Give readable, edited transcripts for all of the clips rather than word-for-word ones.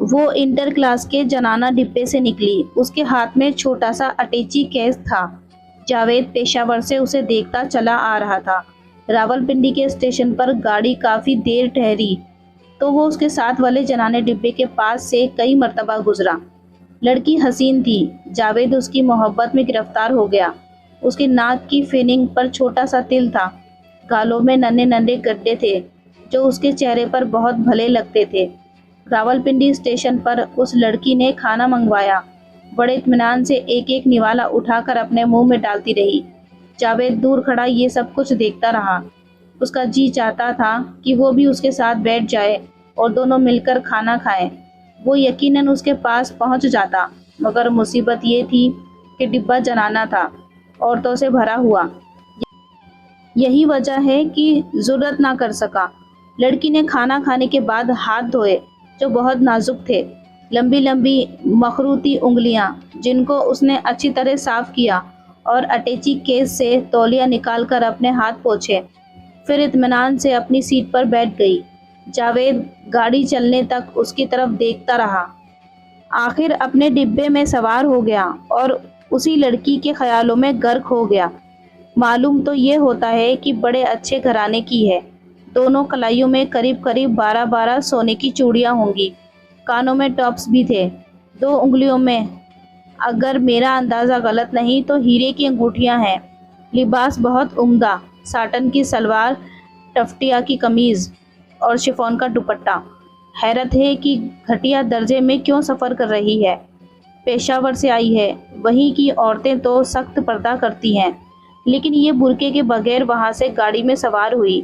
وہ inter class کے جنانہ ڈبے سے نکلی۔ اس کے ہاتھ میں چھوٹا سا اٹیچی کیس تھا۔ جاوید پشاور سے اسے دیکھتا چلا آ رہا تھا۔ راولپنڈی کے اسٹیشن پر گاڑی کافی دیر ٹھہری تو وہ اس کے ساتھ والے جنانے ڈبے کے پاس سے کئی مرتبہ گزرا۔ لڑکی حسین تھی۔ جاوید اس کی محبت میں گرفتار ہو گیا۔ اس کے ناک کی فیننگ پر چھوٹا سا تل تھا، گالوں میں ننھے ننھے گڈھے تھے جو اس کے چہرے پر بہت بھلے لگتے تھے۔ راولپنڈی اسٹیشن پر اس لڑکی نے کھانا منگوایا۔ بڑے اطمینان سے ایک ایک نوالا اٹھا کر اپنے منہ میں ڈالتی رہی۔ جاوید دور کھڑا یہ سب کچھ دیکھتا رہا۔ اس کا جی چاہتا تھا کہ وہ بھی اس کے ساتھ بیٹھ جائے اور دونوں مل کر کھانا کھائیں۔ وہ یقیناً اس کے پاس پہنچ جاتا، مگر مصیبت یہ تھی کہ ڈبہ جنانا تھا، عورتوں سے بھرا ہوا۔ یہی وجہ ہے کہ جرأت نہ کر سکا۔ لڑکی نے کھانا کھانے کے بعد ہاتھ دھوئے جو بہت نازک تھے، لمبی لمبی مخروطی انگلیاں جن کو اس نے اچھی طرح صاف کیا، اور اٹیچی کیس سے تولیہ نکال کر اپنے ہاتھ پوچھے۔ پھر اطمینان سے اپنی سیٹ پر بیٹھ گئی۔ جاوید گاڑی چلنے تک اس کی طرف دیکھتا رہا۔ آخر اپنے ڈبے میں سوار ہو گیا اور اسی لڑکی کے خیالوں میں غرق ہو گیا۔ معلوم تو یہ ہوتا ہے کہ بڑے اچھے گھرانے کی ہے۔ دونوں کلائیوں میں قریب قریب 12 سونے کی چوڑیاں ہوں گی۔ کانوں میں ٹاپس بھی تھے۔ 2 انگلیوں میں، اگر میرا اندازہ غلط نہیں تو ہیرے کی انگوٹھیاں ہیں۔ لباس بہت عمدہ، ساٹن کی سلوار، ٹفٹیا کی قمیض اور شفون کا دوپٹہ۔ حیرت ہے کہ گھٹیا درجے میں کیوں سفر کر رہی ہے۔ پشاور سے آئی ہے، وہیں کی عورتیں تو سخت پردہ کرتی ہیں، لیکن یہ برقعے کے بغیر وہاں سے گاڑی میں سوار ہوئی،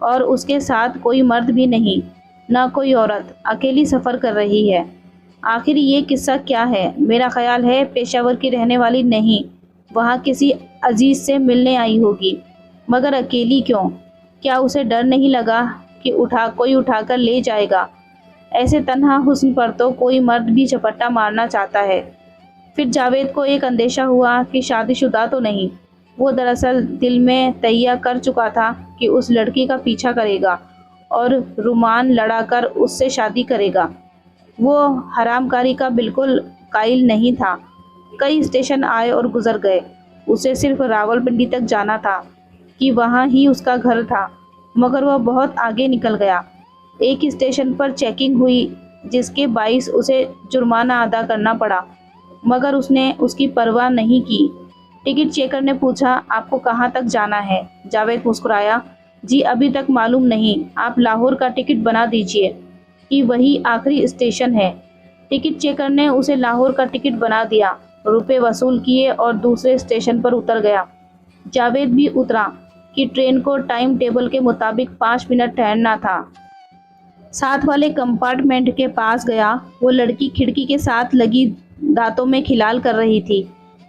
اور اس کے ساتھ کوئی مرد بھی نہیں، نہ کوئی عورت، اکیلی سفر کر رہی ہے۔ آخر یہ قصہ کیا ہے؟ میرا خیال ہے پشاور کی رہنے والی نہیں، وہاں کسی عزیز سے ملنے آئی ہوگی، مگر اکیلی کیوں؟ کیا اسے ڈر نہیں لگا کہ کوئی اٹھا کر لے جائے گا؟ ایسے تنہا حسن پر تو کوئی مرد بھی جھپٹا مارنا چاہتا ہے۔ پھر جاوید کو ایک اندیشہ ہوا کہ شادی شدہ تو نہیں۔ وہ دراصل دل میں تہیہ کر چکا تھا کہ اس لڑکی کا پیچھا کرے گا اور رومان لڑا کر اس سے شادی کرے گا۔ وہ حرام کاری کا بالکل قائل نہیں تھا۔ کئی اسٹیشن آئے اور گزر گئے، اسے صرف راولپنڈی تک جانا تھا کہ وہاں ہی اس کا گھر تھا، مگر وہ بہت آگے نکل گیا۔ ایک اسٹیشن پر چیکنگ ہوئی جس کے باعث اسے جرمانہ ادا کرنا پڑا، مگر اس نے اس کی پرواہ نہیں کی۔ ٹکٹ چیکر نے پوچھا، آپ کو کہاں تک جانا ہے؟ جاوید مسکرایا، جی ابھی تک معلوم نہیں، آپ لاہور کا ٹکٹ بنا دیجئے کہ وہی آخری اسٹیشن ہے۔ ٹکٹ چیکر نے اسے لاہور کا ٹکٹ بنا دیا، روپے وصول کیے اور دوسرے اسٹیشن پر اتر گیا۔ جاوید بھی اترا کہ ٹرین کو ٹائم ٹیبل کے مطابق 5 منٹ ٹھہرنا تھا۔ ساتھ والے کمپارٹمنٹ کے پاس گیا۔ وہ لڑکی کھڑکی کے ساتھ لگی دانتوں میں کھلال کر رہی تھی۔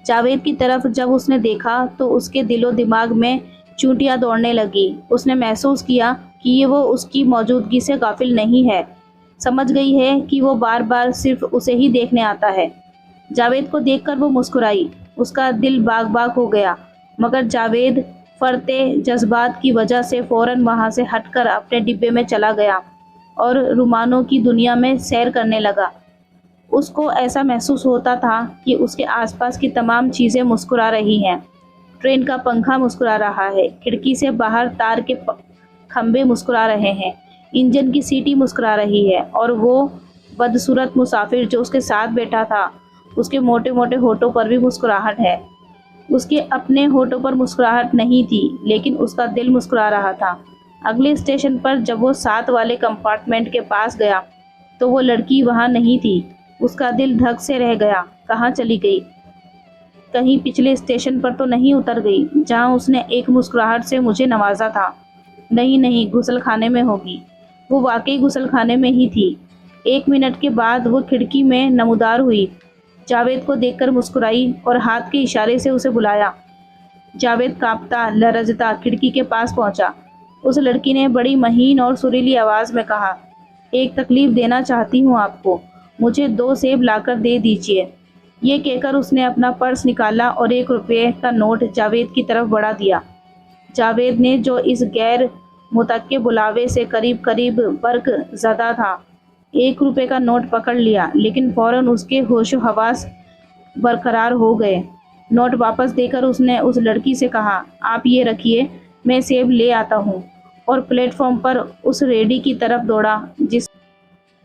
جاوید کی طرف جب اس نے دیکھا تو اس کے دل و دماغ میں چونٹیاں دوڑنے لگی۔ اس نے محسوس کیا کہ وہ اس کی موجودگی سے غافل نہیں ہے، سمجھ گئی ہے کہ وہ بار بار صرف اسے ہی دیکھنے آتا ہے۔ جاوید کو دیکھ کر وہ مسکرائی۔ اس کا دل باغ باغ ہو گیا، مگر جاوید فرتے جذبات کی وجہ سے فوراً وہاں سے ہٹ کر اپنے ڈبے میں چلا گیا اور رومانوں کی دنیا میں سیر کرنے لگا۔ اس کو ایسا محسوس ہوتا تھا کہ اس کے آس پاس کی تمام چیزیں مسکرا رہی ہیں۔ ٹرین کا پنکھا مسکرا رہا ہے، کھڑکی سے باہر تار کے کھمبے مسکرا رہے ہیں، انجن کی سیٹی مسکرا رہی ہے، اور وہ بدصورت مسافر جو اس کے ساتھ بیٹھا تھا، اس کے موٹے موٹے ہونٹوں پر بھی مسکراہٹ ہے۔ اس کے اپنے ہونٹوں پر مسکراہٹ نہیں تھی، لیکن اس کا دل مسکرا رہا تھا۔ اگلے اسٹیشن پر جب وہ ساتھ والے کمپارٹمنٹ کے پاس گیا تو وہ لڑکی وہاں نہیں تھی۔ اس کا دل دھک سے رہ گیا۔ کہاں چلی گئی؟ کہیں پچھلے اسٹیشن پر تو نہیں اتر گئی جہاں اس نے ایک مسکراہٹ سے مجھے نوازا تھا؟ نہیں، غسل خانے میں ہوگی۔ وہ واقعی غسل خانے میں ہی تھی۔ 1 منٹ کے بعد وہ کھڑکی میں نمودار ہوئی، جاوید کو دیکھ کر مسکرائی اور ہاتھ کے اشارے سے اسے بلایا۔ جاوید کانپتا لرزتا کھڑکی کے پاس پہنچا۔ اس لڑکی نے بڑی مہین اور سریلی آواز میں کہا، ایک تکلیف دینا چاہتی ہوں آپ کو، مجھے 2 سیب لا کر دے دیجئے۔ یہ کہہ کر اس نے اپنا پرس نکالا اور 1 روپے کا نوٹ جاوید کی طرف بڑھا دیا۔ جاوید نے جو اس غیر متوقع بلاوے سے قریب برق زدہ تھا، 1 रुपए का नोट पकड़ लिया, लेकिन फौरन उसके होशो हवास बरकरार हो गए। नोट वापस देकर उसने उस लड़की से कहा, आप ये रखिए, मैं सेब ले आता हूँ, और प्लेटफॉर्म पर उस रेडी की तरफ दौड़ा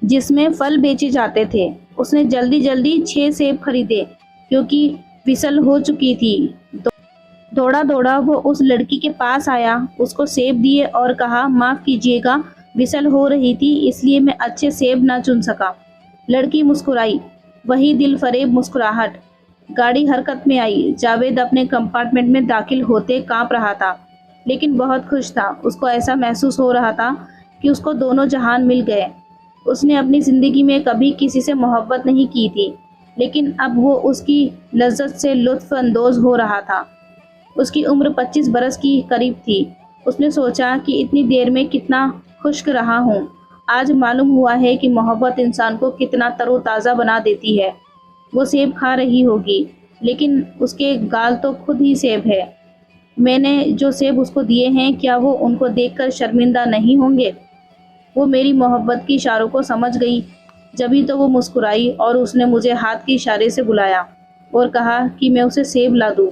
जिसमें फल बेचे जाते थे। उसने जल्दी जल्दी 6 सेब खरीदे क्योंकि विसल हो चुकी थी। दौड़ा दौड़ा वो उस लड़की के पास आया, उसको सेब दिए और कहा, माफ़ कीजिएगा, विसल हो रही थी इसलिए मैं अच्छे सेब ना चुन सका। लड़की मुस्कुराई, वही दिल फरेब मुस्कुराहट। गाड़ी हरकत में आई। जावेद अपने कंपार्टमेंट में दाखिल होते कांप रहा था, लेकिन बहुत खुश था। उसको ऐसा महसूस हो रहा था कि उसको दोनों जहान मिल गए। उसने अपनी ज़िंदगी में कभी किसी से मोहब्बत नहीं की थी, लेकिन अब वो उसकी लज्जत से लुत्फ़ अंदोज़ हो रहा था। उसकी उम्र 25 बरस की करीब थी। उसने सोचा कि इतनी देर में कितना खुश्क रहा हूँ। आज मालूम हुआ है कि मोहब्बत इंसान को कितना तरोताज़ा बना देती है। वो सेब खा रही होगी, लेकिन उसके गाल तो खुद ही सेब है। मैंने जो सेब उसको दिए हैं, क्या वो उनको देखकर शर्मिंदा नहीं होंगे? वो मेरी मोहब्बत की इशारों को समझ गई। जभी तो वो मुस्कुराई और उसने मुझे हाथ के इशारे से बुलाया और कहा कि मैं उसे सेब ला दूँ।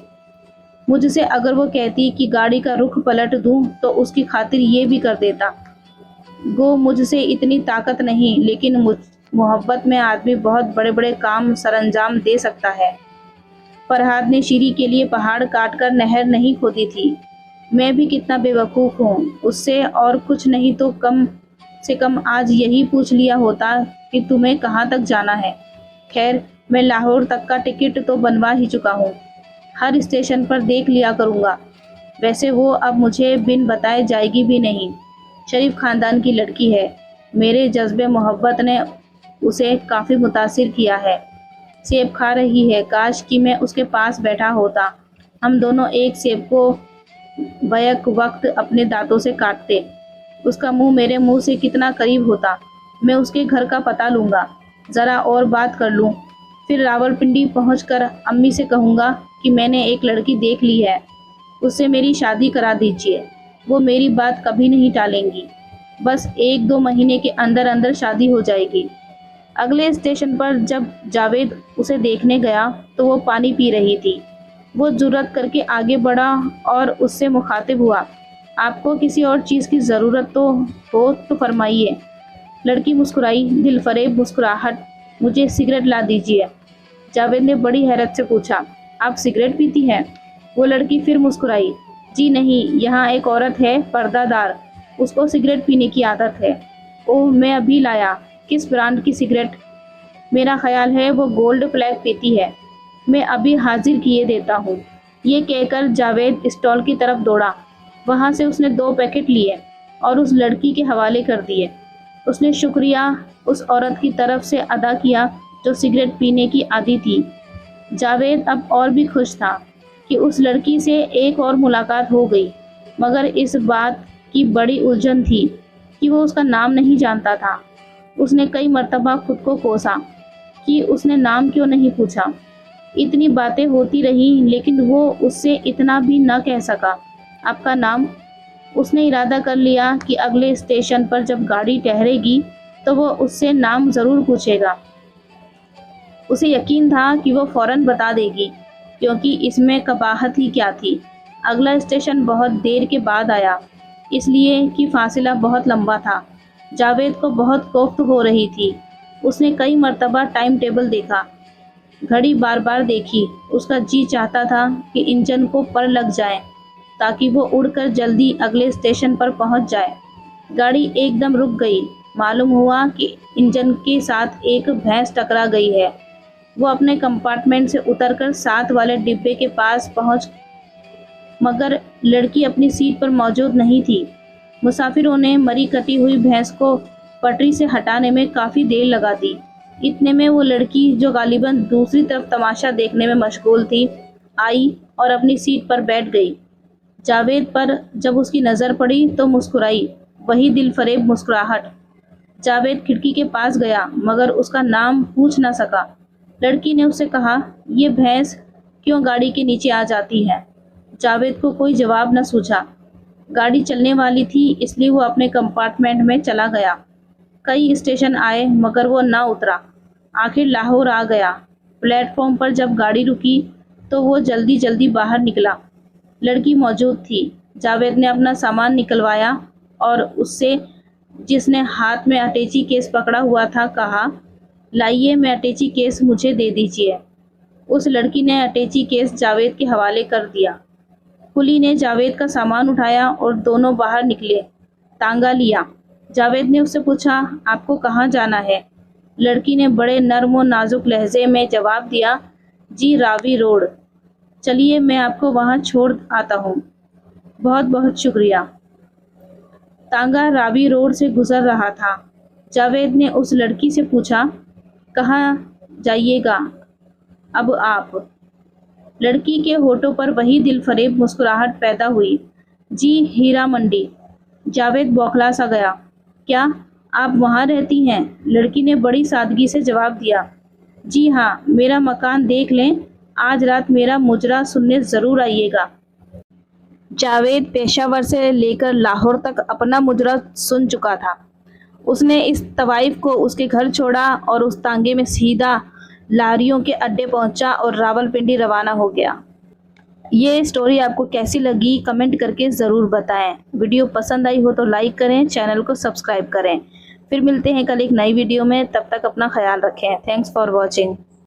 मुझसे अगर वो कहती कि गाड़ी का रुख पलट दूँ तो उसकी खातिर ये भी कर देता। गो मुझसे इतनी ताकत नहीं, लेकिन मोहब्बत में आदमी बहुत बड़े बड़े काम सरअंजाम दे सकता है। फरहाद ने शीरी के लिए पहाड़ काटकर नहर नहीं खोदी थी। मैं भी कितना बेवकूफ़ हूँ। उससे और कुछ नहीं तो कम से कम आज यही पूछ लिया होता कि तुम्हें कहाँ तक जाना है। खैर, मैं लाहौर तक का टिकट तो बनवा ही चुका हूँ। हर स्टेशन पर देख लिया करूँगा। वैसे वो अब मुझे बिन बताए जाएगी भी नहीं। शरीफ ख़ानदान की लड़की है। मेरे जज्बे मोहब्बत ने उसे काफ़ी मुतासिर किया है। सेब खा रही है, काश कि मैं उसके पास बैठा होता। हम दोनों एक सेब को बैक वक्त अपने दांतों से काटते। उसका मुंह मेरे मुंह से कितना करीब होता। मैं उसके घर का पता लूँगा, ज़रा और बात कर लूँ, फिर रावलपिंडी पहुंचकर अम्मी से कहूँगा कि मैंने एक लड़की देख ली है, उससे मेरी शादी करा दीजिए। वो मेरी बात कभी नहीं टालेंगी। बस 1-2 महीने के अंदर अंदर शादी हो जाएगी। अगले स्टेशन पर जब जावेद उसे देखने गया तो वो पानी पी रही थी। वो जुर्रत करके आगे बढ़ा और उससे मुखातिब हुआ, आपको किसी और चीज़ की ज़रूरत हो तो फरमाइए। लड़की मुस्कुराई, दिल फरेब मुस्कुराहट, मुझे सिगरेट ला दीजिए। जावेद ने बड़ी हैरत से पूछा, आप सिगरेट पीती हैं? वो लड़की फिर मुस्कुराई, जी नहीं, यहाँ एक औरत है पर्दादार, उसको सिगरेट पीने की आदत है। ओह, मैं अभी लाया। किस ब्रांड की सिगरेट? मेरा ख्याल है वो गोल्ड फ्लैग पीती है। मैं अभी हाजिर किए देता हूँ। ये कहकर जावेद स्टॉल की तरफ दौड़ा। वहाँ से उसने 2 पैकेट लिए और उस लड़की के हवाले कर दिए। उसने शुक्रिया उस औरत की तरफ से अदा किया जो सिगरेट पीने की आदी थी। जावेद अब और भी खुश था कि उस लड़की से एक और मुलाकात हो गई, मगर इस बात की बड़ी उलझन थी कि वो उसका नाम नहीं जानता था। उसने कई मर्तबा खुद को कोसा कि उसने नाम क्यों नहीं पूछा। इतनी बातें होती रही, लेकिन वो उससे इतना भी न कह सका, आपका नाम। उसने इरादा कर लिया कि अगले स्टेशन पर जब गाड़ी ठहरेगी तो वो उससे नाम ज़रूर पूछेगा। उसे यकीन था कि वो फ़ौरन बता देगी, क्योंकि इसमें कबाहत ही क्या थी। अगला स्टेशन बहुत देर के बाद आया, इसलिए कि फासला बहुत लंबा था। जावेद को बहुत कोफ्त हो रही थी। उसने कई मर्तबा टाइम टेबल देखा, घड़ी बार बार देखी। उसका जी चाहता था कि इंजन को पर लग जाए ताकि वो उड़कर जल्दी अगले स्टेशन पर पहुंच जाए। गाड़ी एकदम रुक गई। मालूम हुआ कि इंजन के साथ एक भैंस टकरा गई है। वो अपने कंपार्टमेंट से उतरकर साथ वाले डिब्बे के पास पहुंच, मगर लड़की अपनी सीट पर मौजूद नहीं थी। मुसाफिरों ने मरी कटी हुई भैंस को पटरी से हटाने में काफ़ी देर लगा दी। इतने में वो लड़की, जो गालिबन दूसरी तरफ तमाशा देखने में मशगूल थी, आई और अपनी सीट पर बैठ गई। जावेद पर जब उसकी नज़र पड़ी तो मुस्कुराई, वही दिल फरेब मुस्कुराहट। जावेद खिड़की के पास गया, मगर उसका नाम पूछ न सका। लड़की ने उससे कहा, ये भैंस क्यों गाड़ी के नीचे आ जाती है? जावेद को कोई जवाब न सूझा। गाड़ी चलने वाली थी, इसलिए वो अपने कंपार्टमेंट में चला गया। कई स्टेशन आए मगर वो ना उतरा। आखिर लाहौर आ गया। प्लेटफॉर्म पर जब गाड़ी रुकी तो वो जल्दी जल्दी बाहर निकला। लड़की मौजूद थी। जावेद ने अपना सामान निकलवाया और उससे, जिसने हाथ में अटैची केस पकड़ा हुआ था, कहा, लाइए मैं अटैची केस मुझे दे दीजिए। उस लड़की ने अटैची केस जावेद के हवाले कर दिया। कुली ने जावेद का सामान उठाया और दोनों बाहर निकले। तांगा लिया। जावेद ने उससे पूछा, आपको कहाँ जाना है? लड़की ने बड़े नर्म और नाजुक लहजे में जवाब दिया, जी रावी रोड। चलिए मैं आपको वहाँ छोड़ आता हूँ। बहुत बहुत शुक्रिया। तांगा रावी रोड से गुजर रहा था। जावेद ने उस लड़की से पूछा, कहाँ जाइएगा अब आप? लड़की के होठों पर वही दिलफरेब मुस्कुराहट पैदा हुई। जी हीरा मंडी। जावेद बौखला सा गया। क्या आप वहाँ रहती हैं? लड़की ने बड़ी सादगी से जवाब दिया, जी हाँ, मेरा मकान देख लें, आज रात मेरा मुजरा सुनने ज़रूर आइएगा। जावेद पेशावर से लेकर लाहौर तक अपना मुजरा सुन चुका था। उसने इस तवाइफ को उसके घर छोड़ा और उस तांगे में सीधा लारियों के अड्डे पहुंचा और रावलपिंडी रवाना हो गया। ये स्टोरी आपको कैसी लगी कमेंट करके ज़रूर बताएं। वीडियो पसंद आई हो तो लाइक करें, चैनल को सब्सक्राइब करें। फिर मिलते हैं कल एक नई वीडियो में, तब तक अपना ख्याल रखें। Thanks for watching.